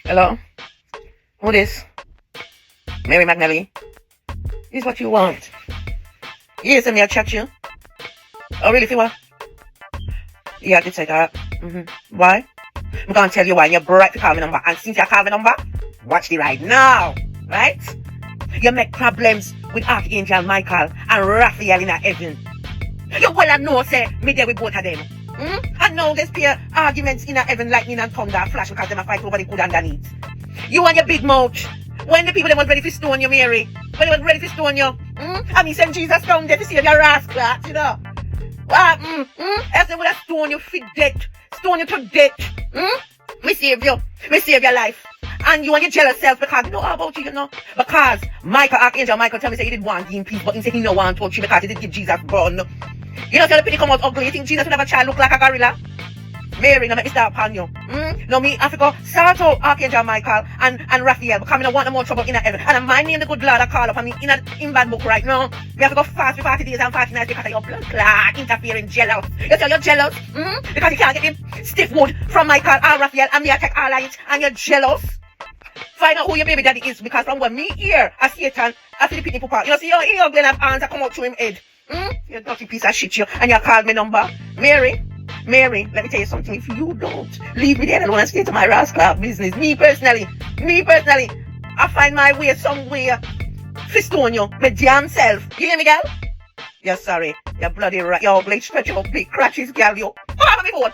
Hello? Who this? Mary Magdalene? This is what you want. Yes, and me I chat you. Oh, really, Fiwa? Yeah, I did say that. Why? I'm gonna tell you why. You're bright to call me number. And since you call me number, watch the ride now. Right? You make problems with Archangel Michael and Raphael in heaven. You well know, say, me there with both of them. And now there's peer arguments in heaven, lightning and thunder flash because them a fight over the good underneath. You and your big mouth. When the people that was ready to stone you, Mary, when they was ready to stone you, and he sent Jesus down there to save your rascal, you know. As they would have stone you for death, stone you to death. Me save you, me save your life. And you and your jealous self because you know how about you, you know. Because Archangel Michael tell me say he did want in peace, but he said he no want to touch you because he did give Jesus born. You know, tell the penny come out ugly. You think Jesus would have a child look like a gorilla? Mary, now make me start upon you. No, me have to go start out Archangel Michael and Raphael because I don't want no more trouble in heaven. And my name the good Lord I call up on me in bad book right now. We have to go fast for 40 days and 40 nights because of your blood clot interfering jealous. You tell you're jealous? Because you can't get the stiff wood from Michael or Raphael and me I take all of it and you're jealous? Find out who your baby daddy is because from when me hear a Satan, I see the pitney papa. You see your ear gonna have hands that come out through him head. You dirty piece of shit you and you call me number. Mary, let me tell you something. If you don't leave me there alone and stay to my rascal business, me personally, I find my way somewhere to stone you, my damn self. You hear me, girl? You're sorry. You're bloody right. You're ugly, stretch your big crutches, girl. You. Come on, me phone.